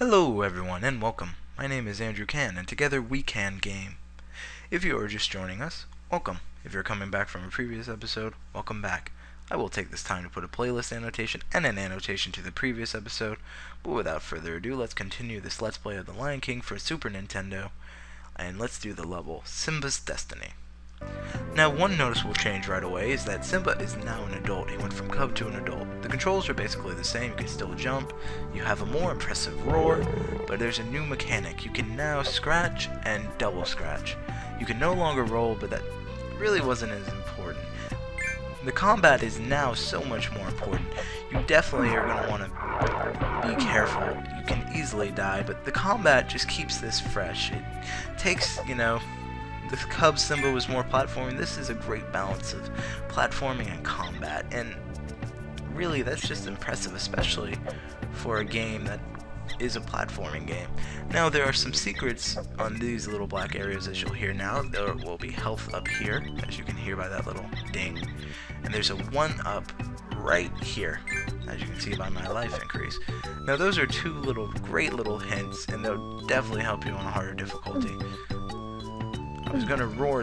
Hello everyone and welcome. My name is Andrew Can and together we can game. If you are just joining us, welcome. If you're coming back from a previous episode, welcome back. I will take this time to put a playlist annotation and an annotation to the previous episode, but without further ado, let's continue this Let's Play of The Lion King for Super Nintendo, and let's do the level Simba's Destiny. Now, one noticeable change right away is that Simba is now an adult. He went from cub to an adult. The controls are basically the same. You can still jump. You have a more impressive roar, but there's a new mechanic. You can now scratch and double scratch. You can no longer roll, but that really wasn't as important. The combat is now so much more important. You definitely are going to want to be careful. You can easily die, but the combat just keeps this fresh. It takes, the cub Simba was more platforming. This is a great balance of platforming and combat, and really that's just impressive, especially for a game that is a platforming game. Now there are some secrets on these little black areas, as you'll hear now. There will be health up here, as you can hear by that little ding, and there's a 1-up right here, as you can see by my life increase. Now those are two great little hints, and they'll definitely help you on a harder difficulty. I was gonna roar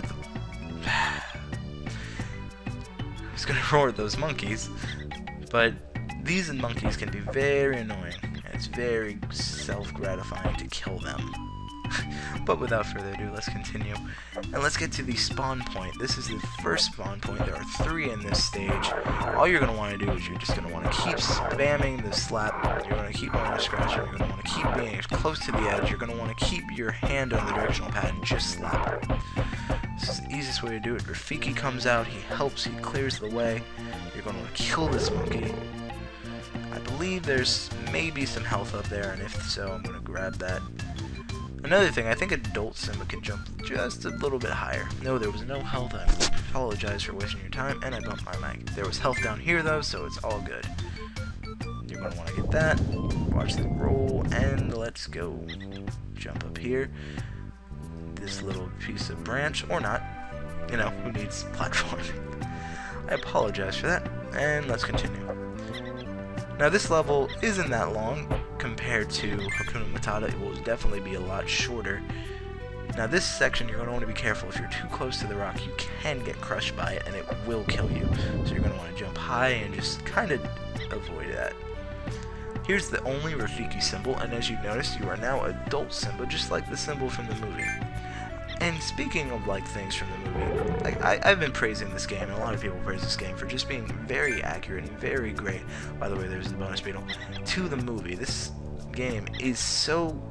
at those monkeys, but these monkeys can be very annoying, and it's very self-gratifying to kill them. But without further ado, let's continue, and let's get to the spawn point. This is the first spawn point. There are 3 in this stage. All you're going to want to do is you're just going to want to keep spamming the slap. You're going to keep on the scratch. You're going to want to keep being as close to the edge. You're going to want to keep your hand on the directional pad and just slap it. This is the easiest way to do it. Rafiki comes out. He helps. He clears the way. You're going to want to kill this monkey. I believe there's maybe some health up there, and if so, I'm going to grab that. Another thing, I think adult Simba can jump just a little bit higher. No, there was no health. I apologize for wasting your time, and I bumped my mic. There was health down here, though, so it's all good. You're going to want to get that. Watch the roll, and let's go. Jump up here. This little piece of branch, or not. Who needs platforming? I apologize for that, and let's continue. Now, this level isn't that long. Compared to Hakuna Matata, it will definitely be a lot shorter. Now this section, you're going to want to be careful. If you're too close to the rock, you can get crushed by it, and it will kill you. So you're going to want to jump high and just kind of avoid that. Here's the only Rafiki symbol, and as you notice, you are now adult Simba, just like the symbol from the movie. And speaking of things from the movie, I've been praising this game, and a lot of people praise this game for just being very accurate and very great. By the way, there's the bonus beetle. To the movie, this game is so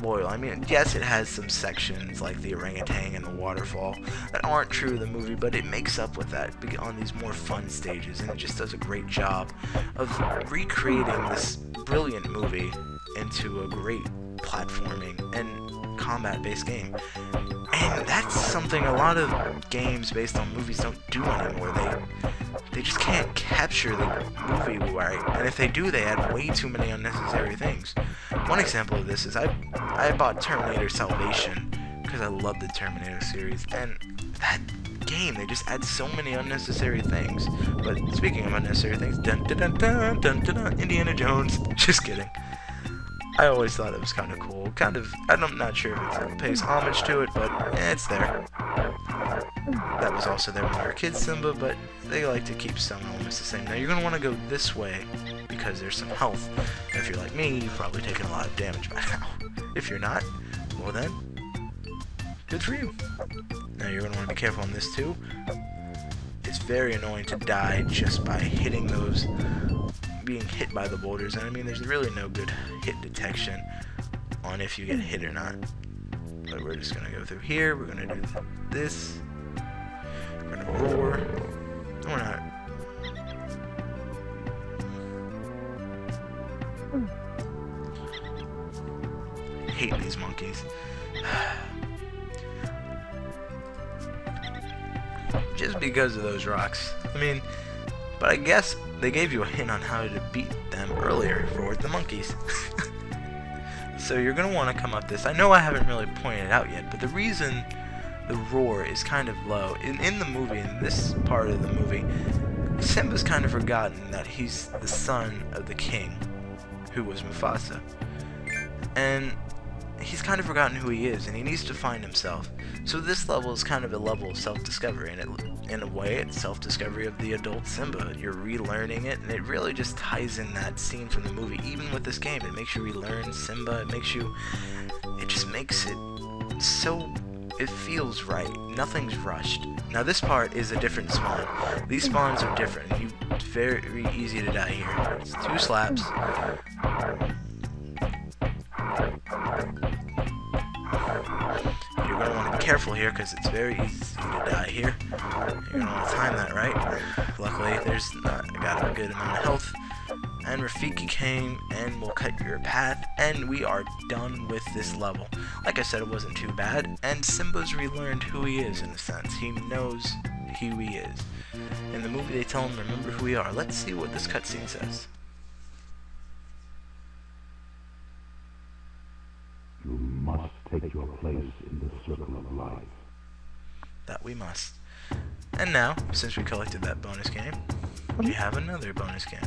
loyal. I mean, yes, it has some sections like the orangutan and the waterfall that aren't true to the movie, but it makes up with that on these more fun stages, and it just does a great job of recreating this brilliant movie into a great platforming and combat-based game. And that's something a lot of games based on movies don't do anymore. They just can't capture the movie right, and if they do, they add way too many unnecessary things. One example of this is I bought Terminator Salvation because I love the Terminator series, and that game, they just add so many unnecessary things. But speaking of unnecessary things, dun dun dun dun dun dun, dun Indiana Jones. Just kidding. I always thought it was kind of cool. I'm not sure if it pays homage to it, but it's there. That was also there when we were kids, Simba, but they like to keep some elements the same. Now you're going to want to go this way because there's some health. And if you're like me, you've probably taken a lot of damage by now. If you're not, well then, good for you. Now you're going to want to be careful on this too. It's very annoying to die just by hitting those, being hit by the boulders, and I mean there's really no good hit detection on if you get hit or not. But we're just gonna go through here. We're gonna do this. We're gonna roar. Or not. I hate these monkeys. Just because of those rocks. I mean, but I guess they gave you a hint on how to beat them earlier for the monkeys. So you're going to want to come up this. I know I haven't really pointed it out yet, but the reason the roar is kind of low, in the movie, in this part of the movie, Simba's kind of forgotten that he's the son of the king, who was Mufasa. and he's kind of forgotten who he is, and he needs to find himself. So this level is kind of a level of self-discovery, and in a way, it's self-discovery of the adult Simba. You're relearning it, and it really just ties in that scene from the movie. Even with this game, it makes you relearn Simba. It just makes it so, it feels right. Nothing's rushed. Now this part is a different spawn. These spawns are different. It's very easy to die here. It's 2 slaps. You're going to want to be careful here because it's very easy to die here. You're going to want to time that right. Luckily, I got a good amount of health. And Rafiki came and will cut your path, and we are done with this level. Like I said, it wasn't too bad, and Simba's relearned who he is in a sense. He knows who he is. In the movie, they tell him, remember who we are. Let's see what this cutscene says. You must take your place in the circle of life. That we must. And now, since we collected that bonus game, we have another bonus game.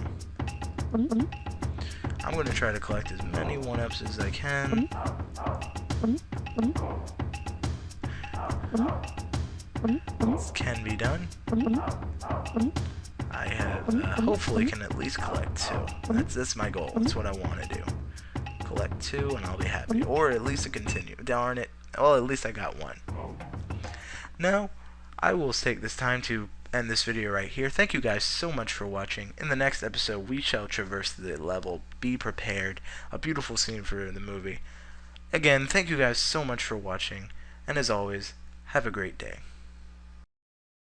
I'm going to try to collect as many 1-ups as I can. This can be done. I have, hopefully can at least collect 2. That's my goal. That's what I want to do. Collect 2 and I'll be happy. Or at least a continue. Darn it. Well, at least I got 1. Now, I will take this time to end this video right here. Thank you guys so much for watching. In the next episode, we shall traverse the level. Be prepared. A beautiful scene for the movie. Again, thank you guys so much for watching. And as always, have a great day.